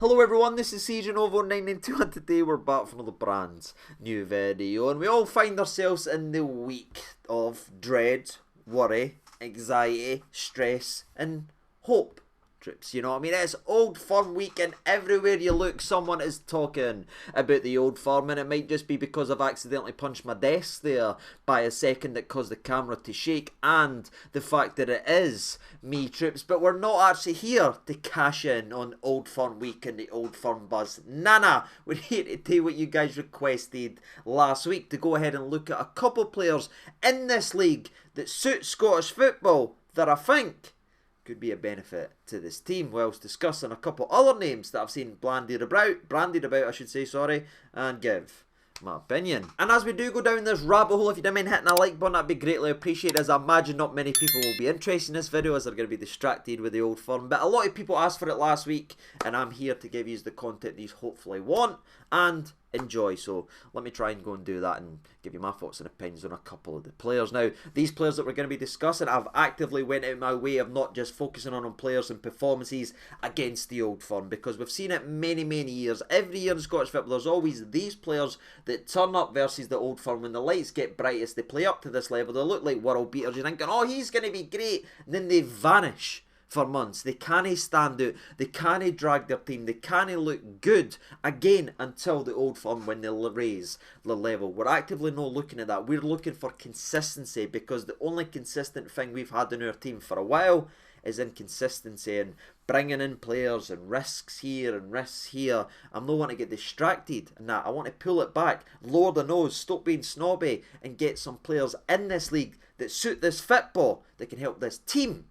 Hello everyone, this is Siege Over 992 and today we're back for another brand new video, and we all find ourselves in the week of dread, worry, anxiety, stress and hope trips. You know what I mean? It's Old Firm week and everywhere you look someone is talking about the Old Firm, and it might just be because I've accidentally punched my desk there by a second that caused the camera to shake, and the fact that it is me trips, but we're not actually here to cash in on Old Firm week and the Old Firm buzz. Nah, we're here to do what you guys requested last week, to go ahead and look at a couple players in this league that suit Scottish football that I think could be a benefit to this team, whilst discussing a couple other names that I've seen bandied about, and give my opinion. And as we do go down this rabbit hole, if you don't mind hitting a like button, that'd be greatly appreciated, as I imagine not many people will be interested in this video as they're going to be distracted with the Old Firm. But a lot of people asked for it last week, and I'm here to give you the content these hopefully want and enjoy. So let me try and go and do that and give you my thoughts and opinions on a couple of the players. Now, these players that we're going to be discussing, I've actively went out of my way of not just focusing on players and performances against the Old Firm, because we've seen it many years. Every year in Scottish football there's always these players that turn up versus the Old Firm. When the lights get brightest, they play up to this level, they look like world beaters, you're thinking, oh, he's going to be great, and then they vanish for months. They can't stand out, they can't drag their team, they can't look good again until the Old Firm, when they'll raise the level. We're actively not looking at that. We're looking for consistency, because the only consistent thing we've had in our team for a while is inconsistency and bringing in players and risks here and risks here. I'm not want to get distracted and that. I want to pull it back, lower the nose, stop being snobby, and get some players in this league that suit this football, that can help this team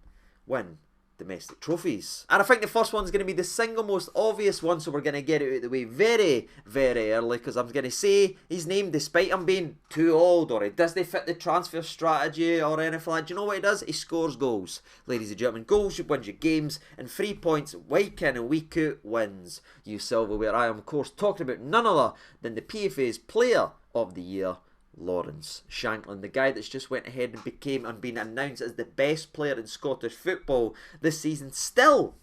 win domestic trophies. And I think the first one's going to be the single most obvious one, so we're going to get it out of the way very early, because I'm going to say his name despite him being too old, or he doesn't fit the transfer strategy or anything like that. Do you know what he does? He scores goals, ladies and gentlemen. Goals wins you games, and 3 points week in and week out wins you silverware. I am of course talking about none other than the PFA's Player of the Year, Lawrence Shanklin, the guy that's just went ahead and became and been announced as the best player in Scottish football this season. Still,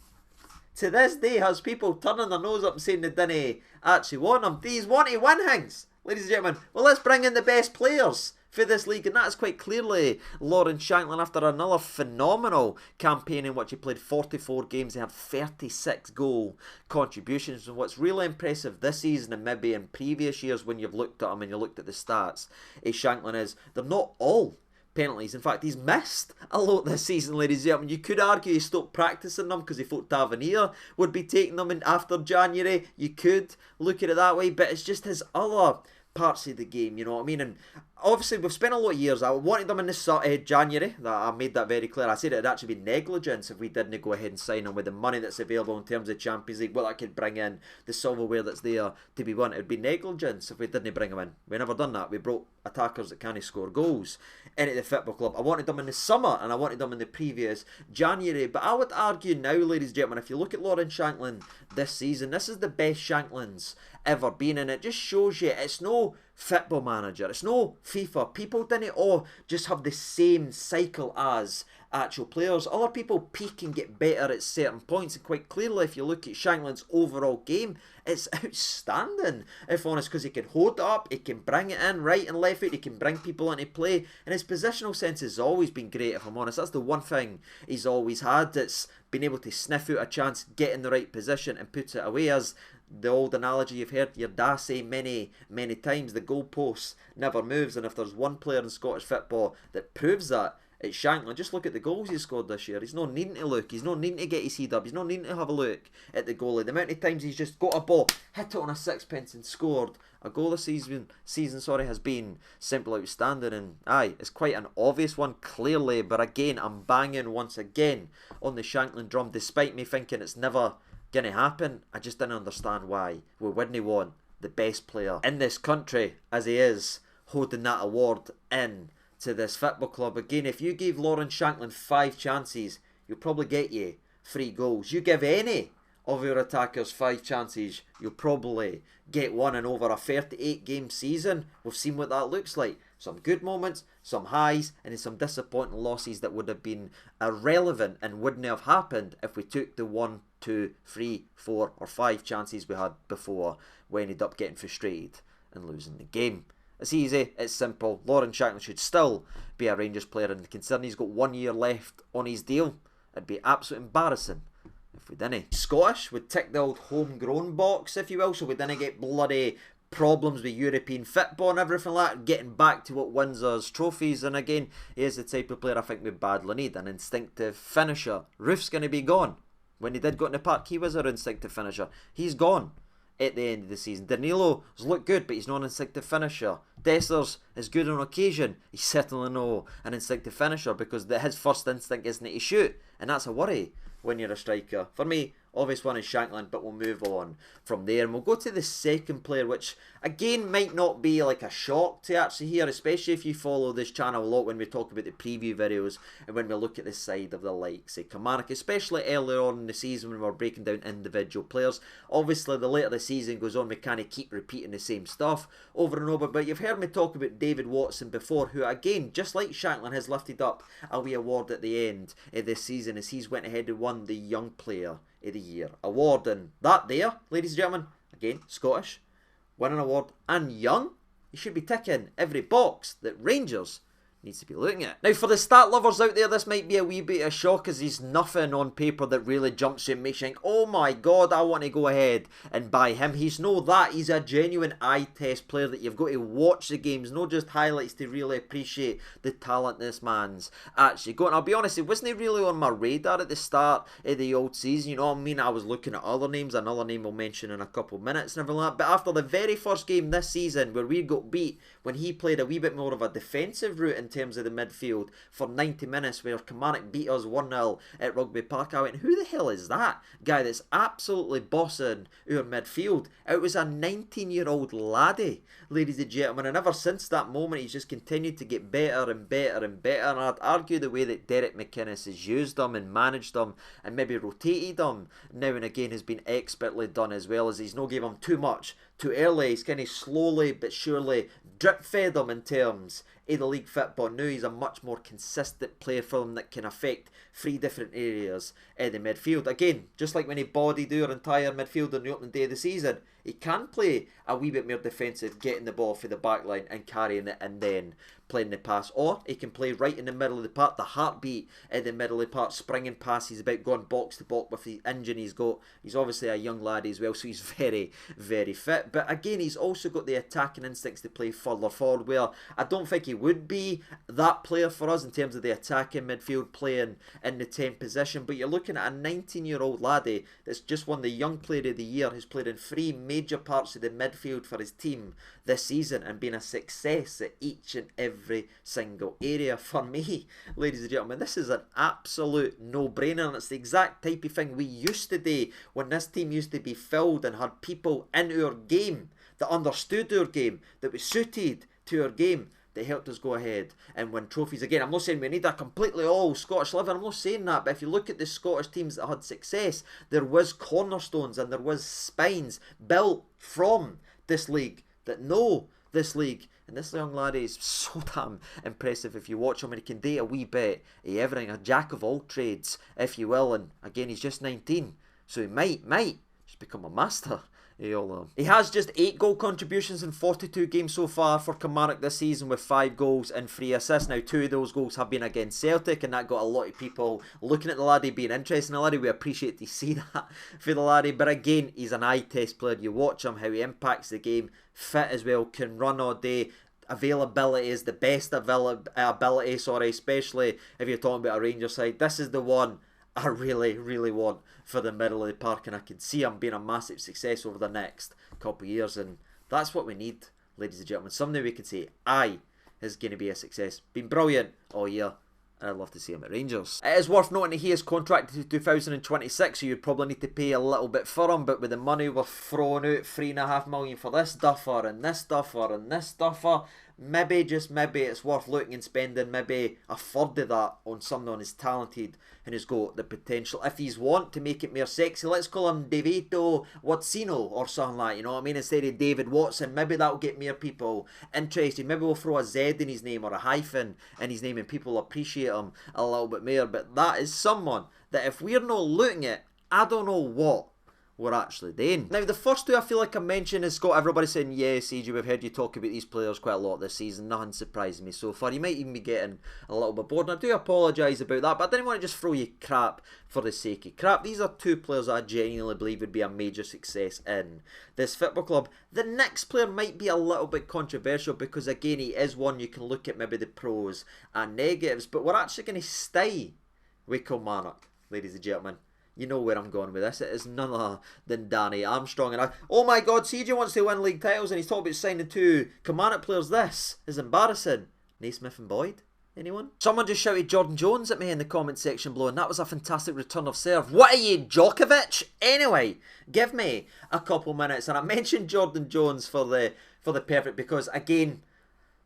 to this day, has people turning their nose up and saying they didn't actually want him. These want to win things, ladies and gentlemen. Well, let's bring in the best players for this league, and that is quite clearly Lawrence Shanklin, after another phenomenal campaign in which he played 44 games. He had 36 goal contributions, and what's really impressive this season, and maybe in previous years when you've looked at him and you looked at the stats, Shanklin is they're not all penalties. In fact, he's missed a lot this season, ladies and gentlemen. You could argue he stopped practicing them because he thought Tavernier would be taking them in after January. You could look at it that way, but it's just his other parts of the game, you know what I mean? And obviously we've spent a lot of years. I wanted them in this January. I made that very clear. I said it'd actually be negligence if we didn't go ahead and sign him with the money that's available in terms of Champions League. Well, I could bring in the silverware that's there to be won. It'd be negligence if we didn't bring him in. We never done that. We brought attackers that can't score goals into the football club. I wanted them in the summer and I wanted them in the previous January. But I would argue now, ladies and gentlemen, if you look at Lawrence Shanklin this season, this is the best Shanklin's ever been, and it just shows you it's no Football Manager, it's no FIFA. People didn't all just have the same cycle as actual players. Other people peak and get better at certain points, and quite clearly if you look at Shanklin's overall game, it's outstanding, if honest, because he can hold it up, he can bring it in right and left foot, he can bring people into play, and his positional sense has always been great, if I'm honest. That's the one thing he's always had, it's been able to sniff out a chance, get in the right position and put it away. As the old analogy you've heard your dad say many times, the goalpost never moves, and if there's one player in Scottish football that proves that, it's Shanklin. Just look at the goals he's scored this year. He's not needing to look, he's not needing to get his head up, he's not needing to have a look at the goalie. The amount of times he's just got a ball, hit it on a sixpence and scored a goal this season has been simply outstanding. And aye, it's quite an obvious one clearly, but again, I'm banging once again on the Shanklin drum, despite me thinking it's never gonna happen. I just didn't understand why we wouldn't want the best player in this country, as he is, holding that award in to this football club. Again, if you gave Lawrence Shanklin 5 chances, you'll probably get you 3 goals. You give any of your attackers 5 chances, you'll probably get one. And over a 38 game season, we've seen what that looks like. Some good moments, some highs, and then some disappointing losses that would have been irrelevant and wouldn't have happened if we took the 1, 2, 3, 4 or 5 chances we had before we ended up getting frustrated and losing the game. It's easy, it's simple. Lawrence Shanklin should still be a Rangers player, and considering he's got 1 year left on his deal, it'd be absolutely embarrassing if we didn't. Scottish would tick the old homegrown box, if you will, so we didn't get bloody problems with European football and everything like that, getting back to what wins us trophies. And again, he is the type of player I think we badly need, an instinctive finisher. Roof's going to be gone. When he did go in the park, he was our instinctive finisher. He's gone at the end of the season. Danilo's looked good, but he's not an instinctive finisher. Dessers is good on occasion. He's certainly not an instinctive finisher, because his first instinct isn't to shoot, and that's a worry when you're a striker. For me, obvious one is Shanklin, but we'll move on from there and we'll go to the second player, which again might not be like a shock to actually hear, especially if you follow this channel a lot when we talk about the preview videos and when we look at the side of the likes of Kilmarnock, especially earlier on in the season when we're breaking down individual players. Obviously the later the season goes on, we kind of keep repeating the same stuff over and over, but you've heard me talk about David Watson before, who again, just like Shanklin, has lifted up a wee award at the end of this season as he's went ahead and won the Young Player of the Year award. And that there, ladies and gentlemen, again, Scottish, win an award and young, you should be ticking every box that Rangers needs to be looking at. Now, for the stat lovers out there, this might be a wee bit of a shock, as he's nothing on paper that really jumps you and makes you think, oh my god, I want to go ahead and buy him. He's no that. He's a genuine eye test player that you've got to watch the games, not just highlights, to really appreciate the talent this man's actually got. And I'll be honest, it wasn't really on my radar at the start of the old season, you know what I mean? I was looking at other names, another name we'll mention in a couple of minutes and everything like that, but after the very first game this season where we got beat, when he played a wee bit more of a defensive route in terms of the midfield for 90 minutes where Kilmarnock beat us 1-0 at Rugby Park, I went, who the hell is that guy that's absolutely bossing our midfield? It was a 19-year-old laddie, ladies and gentlemen, and ever since that moment he's just continued to get better and better and better. And I'd argue the way that Derek McInnes has used them and managed them and maybe rotated them now and again has been expertly done, as well as he's not gave them too much too early. He's kind of slowly but surely drip fed them in terms of the league football. Now he's a much more consistent player for them that can affect 3 different areas in the midfield. Again, just like when he bodied our entire midfield on the opening day of the season, he can play a wee bit more defensive, getting the ball for the back line and carrying it and then playing the pass. Or he can play right in the middle of the park, the heartbeat in the middle of the park, springing passes about, going box to box with the engine he's got. He's obviously a young lad as well, so he's very, very fit. But again, he's also got the attacking instincts to play further forward, where I don't think he would be that player for us in terms of the attacking midfield playing in the 10th position. But you're looking at a 19-year-old laddie that's just won the Young Player of the Year, who's played in 3 major parts of the midfield for his team this season and been a success at each and every single area. For me, ladies and gentlemen, this is an absolute no-brainer, and it's the exact type of thing we used to do when this team used to be filled and had people in our game that understood our game, that was suited to our game, that helped us go ahead and win trophies. Again, I'm not saying we need a completely all Scottish living, I'm not saying that, but if you look at the Scottish teams that had success, there was cornerstones and there was spines built from this league that know this league. And this young laddie is so damn impressive if you watch him, and he can do a wee bit of everything, a jack of all trades, if you will. And again, he's just 19, so he might just become a master. He has just 8 goal contributions in 42 games so far for Kilmarnock this season, with 5 goals and 3 assists. Now, 2 of those goals have been against Celtic, and that got a lot of people looking at the laddie, being interested in the laddie. We appreciate to see that for the laddie. But again, he's an eye test player. You watch him, how he impacts the game, fit as well, can run all day. Availability is the best ability, especially if you're talking about a Rangers side. This is the one I really, really want for the middle of the park, and I can see him being a massive success over the next couple of years, and that's what we need, ladies and gentlemen. Something we can say, aye, is going to be a success. Been brilliant all year, and I'd love to see him at Rangers. It is worth noting that he is contracted to 2026, so you'd probably need to pay a little bit for him, but with the money we're throwing out, $3.5 million for this duffer and this duffer and this duffer, maybe, just maybe, it's worth looking and spending maybe a third of that on someone who's talented and who's got the potential. If he's want to make it more sexy, let's call him Davito Watsino or something like, you know what I mean, instead of David Watson. Maybe that'll get more people interested. Maybe we'll throw a Z in his name or a hyphen in his name and people appreciate him a little bit more. But that is someone that if we're not looking at, I don't know what we're actually doing. Now, the first two I feel like I mentioned has got everybody saying, yes, CJ, we've heard you talk about these players quite a lot this season. Nothing surprised me so far. You might even be getting a little bit bored, and I do apologise about that, but I didn't want to just throw you crap for the sake of crap. These are two players I genuinely believe would be a major success in this football club. The next player might be a little bit controversial because, again, he is one you can look at maybe the pros and negatives, but we're actually going to stay with Kilmarnock, ladies and gentlemen. You know where I'm going with this. It is none other than Danny Armstrong. And oh my God, CJ wants to win league titles and he's talking about signing two Kilmarnock players. This is embarrassing. Naismith and Boyd? Anyone? Someone just shouted Jordan Jones at me in the comment section below, and that was a fantastic return of serve. What are you, Djokovic? Anyway, give me a couple minutes. And I mentioned Jordan Jones for the perfect because, again,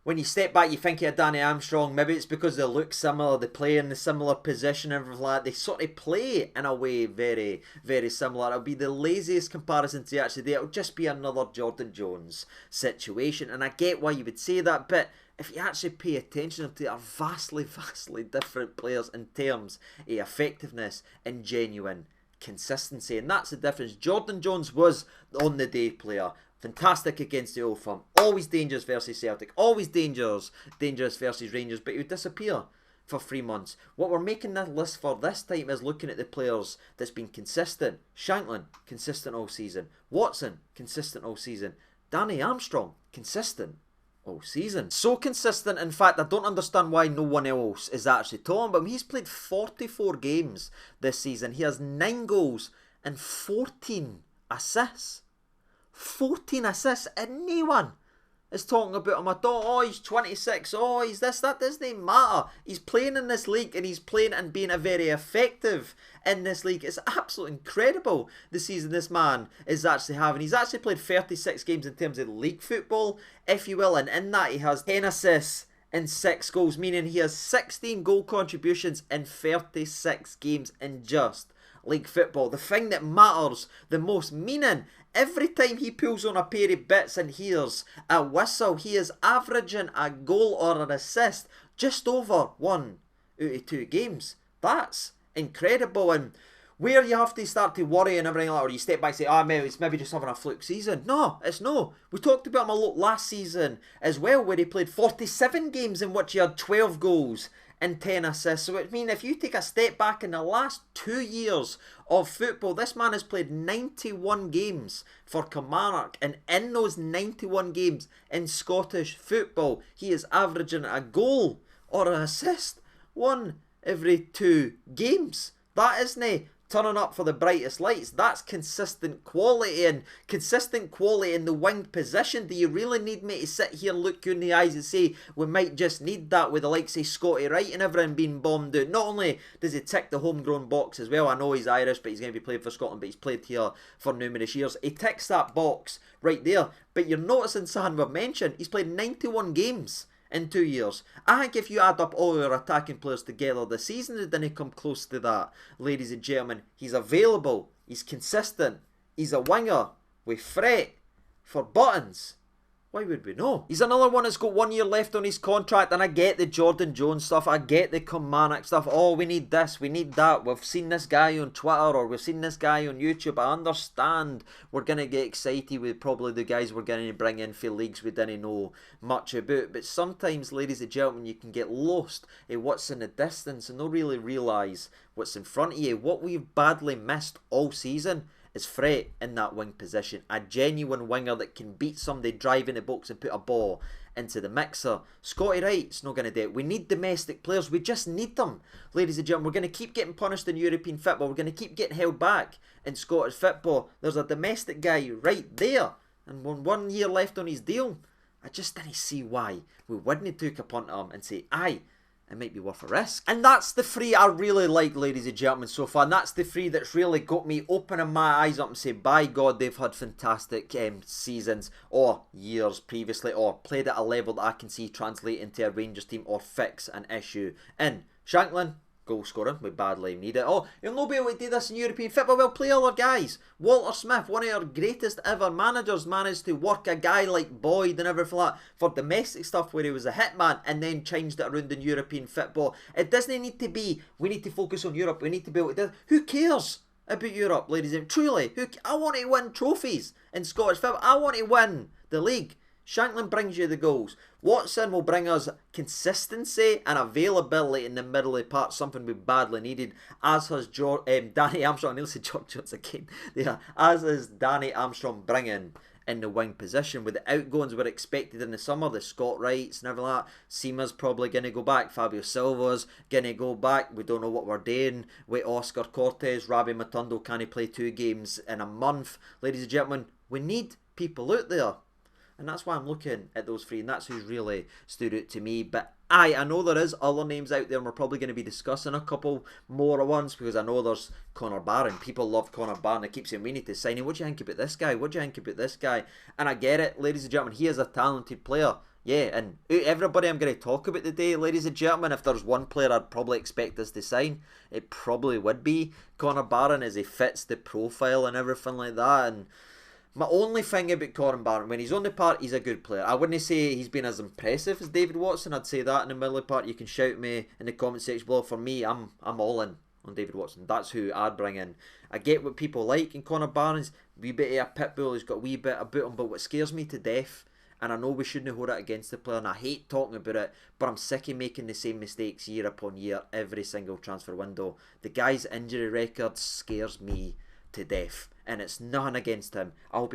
when you step back, you think of Danny Armstrong. Maybe it's because they look similar, they play in the similar position, and everything like that. They sort of play in a way very, very similar. It'll be the laziest comparison to actually do. It'll just be another Jordan Jones situation. And I get why you would say that, but if you actually pay attention, they are vastly, vastly different players in terms of effectiveness and genuine consistency. And that's the difference. Jordan Jones was on the day player. Fantastic against the Old Firm. Always dangerous versus Celtic. Always dangerous versus Rangers. But he would disappear for 3 months. What we're making this list for this time is looking at the players that's been consistent. Shanklin, consistent all season. Watson, consistent all season. Danny Armstrong, consistent all season. So consistent, in fact, I don't understand why no one else is actually talking about him. He's played 44 games this season. He has 9 goals and 14 assists. 14 assists, and no one is talking about him at all. Oh, he's 26. Oh, he's this. That doesn't matter. He's playing in this league, and he's playing and being a very effective in this league. It's absolutely incredible the season this man is actually having. He's actually played 36 games in terms of league football, if you will, and in that he has 10 assists and 6 goals, meaning he has 16 goal contributions in 36 games in just league football. The thing that matters the most, meaning every time he pulls on a pair of bits and hears a whistle, he is averaging a goal or an assist just over 1 out of 2 games. That's incredible. And where you have to start to worry and everything like that, or you step back and say, maybe it's maybe just having a fluke season. No, it's no. We talked about him a lot last season as well, where he played 47 games in which he had 12 goals and 10 assists. So it means if you take a step back in the last 2 years of football, this man has played 91 games for Kilmarnock, and in those 91 games in Scottish football, he is averaging a goal or an assist 1 every 2 games. That isn't turning up for the brightest lights. That's consistent quality, and consistent quality in the winged position. Do you really need me to sit here, look you in the eyes and say we might just need that with the likes of Scotty Wright and everything being bombed out? Not only does he tick the homegrown box as well, I know he's Irish but he's going to be playing for Scotland, but he's played here for numerous years. He ticks that box right there, but you're noticing something we've mentioned. He's played 91 games in 2 years. I think if you add up all our attacking players together this season, it didn't come close to that. Ladies and gentlemen, he's available, he's consistent, he's a winger with threat for buttons. Why would we know? He's another one that's got 1 year left on his contract, and I get the Jordan Jones stuff, I get the Kilmarnock stuff. Oh, we need this, we need that. We've seen this guy on Twitter, or we've seen this guy on YouTube. I understand we're going to get excited with probably the guys we're going to bring in for leagues we didn't know much about. But sometimes, ladies and gentlemen, you can get lost in what's in the distance and not really realise what's in front of you. What we've badly missed all season is threat in that wing position. A genuine winger that can beat somebody driving the box and put a ball into the mixer. Scotty Wright's not going to do it. We need domestic players. We just need them. Ladies and gentlemen, we're going to keep getting punished in European football. We're going to keep getting held back in Scottish football. There's a domestic guy right there. And with 1 year left on his deal, I just didn't see why we wouldn't take a punt on him and say, aye, it might be worth a risk. And that's the three I really like, ladies and gentlemen, so far. And that's the three that's really got me opening my eyes up and say, by God, they've had fantastic seasons or years previously, or played at a level that I can see translate into a Rangers team or fix an issue in. Shanklin, goal scoring, we badly need it. Oh, he'll not be able to do this in European football. Well, play other guys. Walter Smith, one of our greatest ever managers, managed to work a guy like Boyd and everything like that for domestic stuff where he was a hitman, and then changed it around in European football. It doesn't need to be, we need to focus on Europe, we need to be able to do. Who cares about Europe, ladies and truly? I want to win trophies in Scottish football. I want to win the league. Shanklin brings you the goals. Watson will bring us consistency and availability in the middle of the park, something we badly needed, as has Danny Armstrong. I nearly said George Jones again. Yeah, as is Danny Armstrong bringing in the wing position. With the outgoings were expected in the summer, the Scott Wrights and everything like that. Seema's probably going to go back. Fabio Silva's going to go back. We don't know what we're doing with Oscar Cortez. Rabi Matondo can't play 2 games in a month. Ladies and gentlemen, we need people out there. And that's why I'm looking at those three, and that's who's really stood out to me. But I know there is other names out there, and we're probably going to be discussing a couple more at once, because I know there's Connor Barron. People love Connor Barron. They keep saying, we need to sign him. What do you think about this guy? What do you think about this guy? And I get it, ladies and gentlemen. He is a talented player. Yeah, and everybody I'm going to talk about today, ladies and gentlemen, if there's one player I'd probably expect us to sign, it probably would be Connor Barron, as he fits the profile and everything like that. And my only thing about Connor Barron, when he's on the park, he's a good player. I wouldn't say he's been as impressive as David Watson. I'd say that in the middle of the park. You can shout me in the comment section below. For me, I'm all in on David Watson. That's who I'd bring in. I get what people like in Connor Barron's wee bit of a pit bull. He's got a wee bit about him. But what scares me to death, and I know we shouldn't hold it against the player, and I hate talking about it, but I'm sick of making the same mistakes year upon year, every single transfer window. The guy's injury record scares me to death. And it's nothing against him. I hope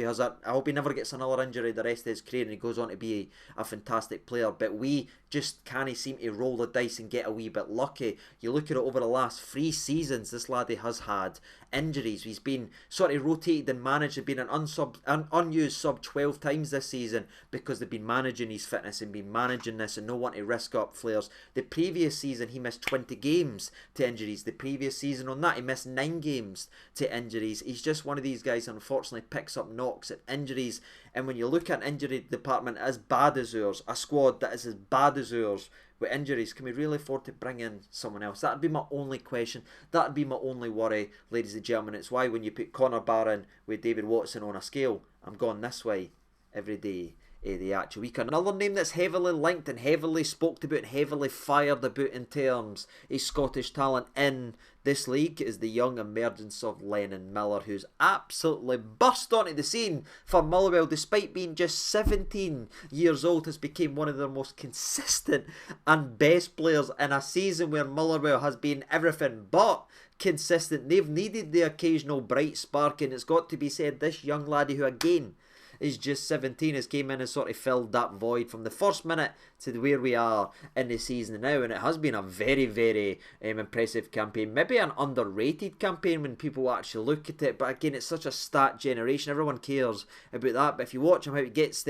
he never gets another injury the rest of his career and he goes on to be a fantastic player. But we just can't seem to roll the dice and get a wee bit lucky. You look at it over the last 3 seasons, this laddie has had injuries. He's been sort of rotated and managed. He's been an unused sub 12 times this season because they've been managing his fitness and been managing this and no one to risk up flares. The previous season he missed 20 games to injuries. The previous season on that he missed 9 games to injuries. He's just one of these guys, unfortunately, picks up knocks at injuries. And when you look at an injury department as bad as ours, a squad that is as bad as ours with injuries, can we really afford to bring in someone else? That'd be my only question. That'd be my only worry, ladies and gentlemen. It's why when you put Connor Barron with David Watson on a scale, I'm going this way every day of the actual week. Another name that's heavily linked and heavily spoke about and heavily fired about in terms of Scottish talent in this league is the young emergence of Lenon Miller, who's absolutely burst onto the scene for Motherwell. Despite being just 17 years old, has become one of their most consistent and best players in a season where Motherwell has been everything but consistent. They've needed the occasional bright spark, and it's got to be said, this young laddie, who again is just 17, has came in and sort of filled that void from the first minute to where we are in the season now, and it has been a very, very impressive campaign. Maybe an underrated campaign when people actually look at it, but again, it's such a stat generation. Everyone cares about that, but if you watch him, how he gets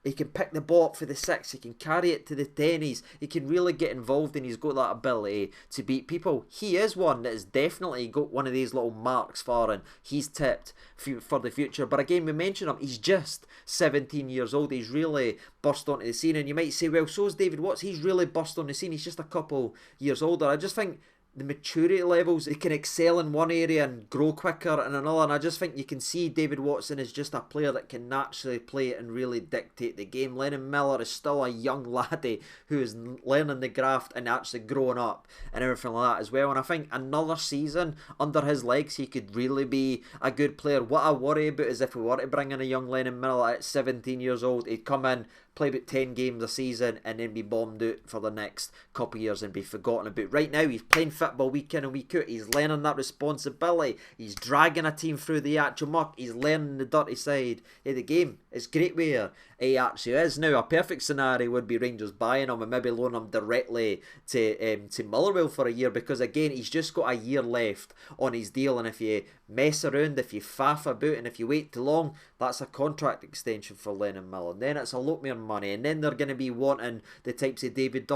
he can pick the ball up for the 6, he can carry it to the 10, he can really get involved, and he's got that ability to beat people. He is one that has definitely got one of these little marks for, and he's tipped for the future. But again, we mentioned him, he's just 17 years old, he's really burst onto the scene, and you might say, well, so is David Watts, he's really burst on the scene, he's just a couple years older. I just think the maturity levels, they can excel in one area and grow quicker in another, and I just think you can see David Watson is just a player that can naturally play it and really dictate the game. Lenon Miller is still a young laddie who is learning the graft and actually growing up and everything like that as well, and I think another season under his legs he could really be a good player. What I worry about is if we were to bring in a young Lenon Miller at 17 years old, he'd come in, play about 10 games a season and then be bombed out for the next couple of years and be forgotten about. Right now he's playing football week in and week out, he's learning that responsibility, he's dragging a team through the actual muck, he's learning the dirty side of the game. It's great where he actually is. Now, a perfect scenario would be Rangers buying him and maybe loaning him directly to Motherwell for a year, because again, he's just got a year left on his deal, and if you mess around, if you faff about, and if you wait too long, that's a contract extension for Lenon Miller. And then it's a lot more money, and then they're going to be wanting the types of David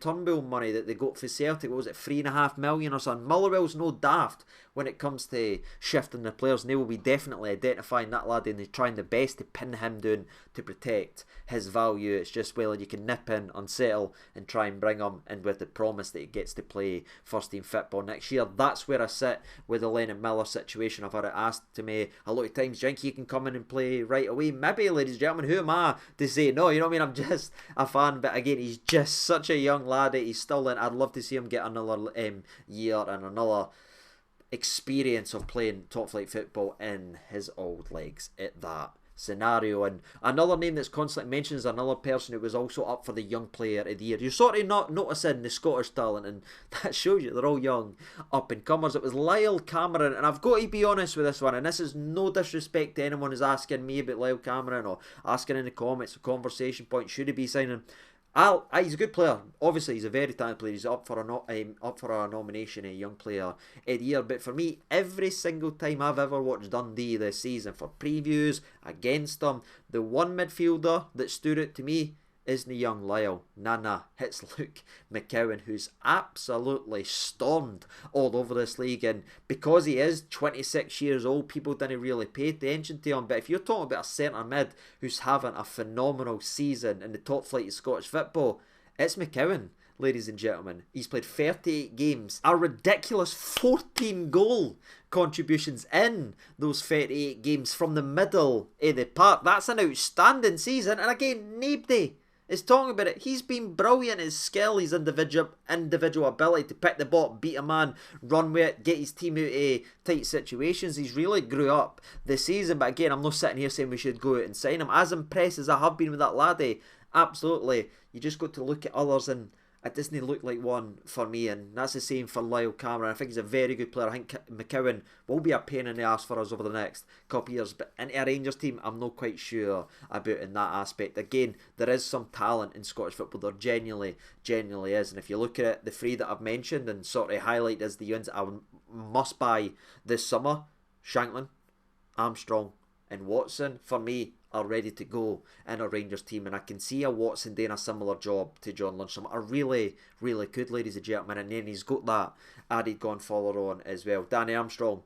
Turnbull money that they got for Celtic. What was it, $3.5 million or something? Motherwell's no daft when it comes to shifting the players, and they will be definitely identifying that lad and they're trying the best to pin him down to protect his value. It's just whether you can nip in, unsettle, and try and bring him in with the promise that he gets to play first team football next year. That's where I sit with the Lenon Miller situation. I've had it asked to me a lot of times, Jinky, you can come in and play right away. Maybe, ladies and gentlemen, who am I to say no? You know what I mean? I'm just a fan, but again, he's just such a young lad. He's still in. I'd love to see him get another year and another experience of playing top flight football in his old legs at that scenario. And another name that's constantly mentioned is another person who was also up for the Young Player of the Year. You're sort of not noticing the Scottish talent, and that shows you they're all young up and comers. It was Lyle Cameron, and I've got to be honest with this one, and this is no disrespect to anyone who's asking me about Lyle Cameron or asking in the comments a conversation point, should he be signing. He's a good player. Obviously, he's a very talented player. He's up for a nomination, a Young Player of the Year. But for me, every single time I've ever watched Dundee this season for previews against them, the one midfielder that stood out to me isn't the young Lyle. Nah, it's Luke McCowan, who's absolutely stormed all over this league. And because he is 26 years old, people didn't really pay attention to him. But if you're talking about a centre mid who's having a phenomenal season in the top flight of Scottish football, it's McCowan, ladies and gentlemen. He's played 38 games, a ridiculous 14 goal contributions in those 38 games from the middle of the park. That's an outstanding season, and again, nobody is talking about it. He's been brilliant. His skill, his individual ability to pick the ball, beat a man, run with it, get his team out of tight situations. He's really grew up this season. But again, I'm not sitting here saying we should go out and sign him. As impressed as I have been with that laddie, absolutely, you just got to look at others, and it doesn't look like one for me, and that's the same for Lyle Cameron. I think he's a very good player. I think McCowan will be a pain in the ass for us over the next couple of years, but into a Rangers team, I'm not quite sure about in that aspect. Again, there is some talent in Scottish football. There genuinely is, and if you look at it, the three that I've mentioned and sort of highlight as the units I must buy this summer, Shanklin, Armstrong and Watson, for me, are ready to go in a Rangers team, and I can see a Watson doing a similar job to John Lundstram. I really could, ladies and gentlemen, and then he's got that added going forward on as well. Danny Armstrong,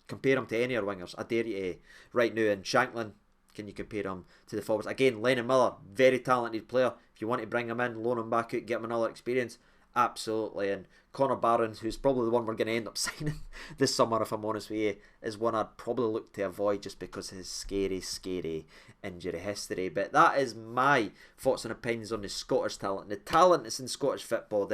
compare him to any other wingers, I dare you to right now, and Shanklin, can you compare him to the forwards? Again, Lenon Miller, very talented player. If you want to bring him in, loan him back out, get him another experience, absolutely. And Connor Barron, who's probably the one we're going to end up signing this summer, if I'm honest with you, is one I'd probably look to avoid just because of his scary injury history. But that is my thoughts and opinions on the Scottish talent. The talent that's in Scottish football,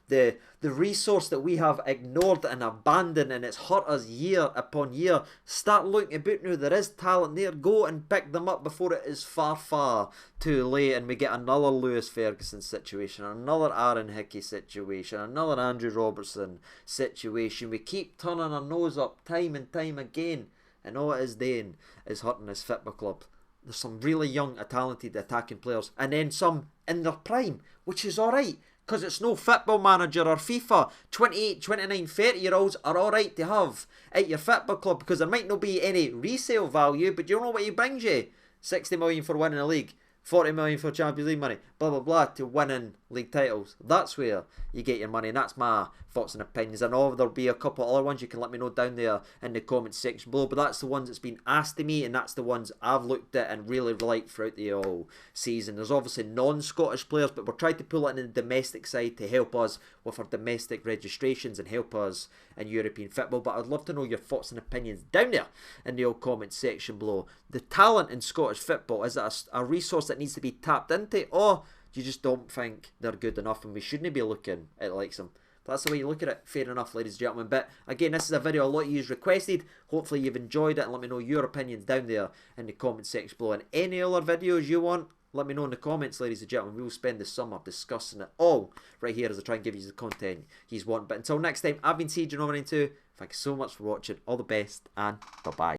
the resource that we have ignored and abandoned, and it's hurt us year upon year. Start looking about now. There is talent there. Go and pick them up before it is far too late and we get another Lewis Ferguson situation, another Aaron Hickey situation, another Andrew Robertson situation. We keep turning our nose up time and time again, and all it is doing is hurting this football club. There's some really young, talented attacking players, and then some in their prime, which is alright, because it's no Football Manager or FIFA. 28, 29, 30-year-olds are alright to have at your football club, because there might not be any resale value, but you know what he brings you? 60 million for winning a league, 40 million for Champions League money, blah blah blah, to winning league titles. That's where you get your money, and that's my thoughts and opinions. I know there'll be a couple other ones you can let me know down there in the comments section below, but that's the ones that's been asked to me, and that's the ones I've looked at and really liked throughout the whole season. There's obviously non-Scottish players, but we're trying to pull it in the domestic side to help us with our domestic registrations and help us in European football. But I'd love to know your thoughts and opinions down there in the old comment section below. The talent in Scottish football, is it a resource that needs to be tapped into, or you just don't think they're good enough and we shouldn't be looking at like them? That's the way you look at it. Fair enough, ladies and gentlemen. But again, this is a video a lot of you requested. Hopefully you've enjoyed it, and let me know your opinions down there in the comment section below. And any other videos you want, let me know in the comments, ladies and gentlemen. We will spend the summer discussing it all right here as I try and give you the content you want. But until next time, I've been CJ92. Thank you so much for watching. All the best, and bye-bye.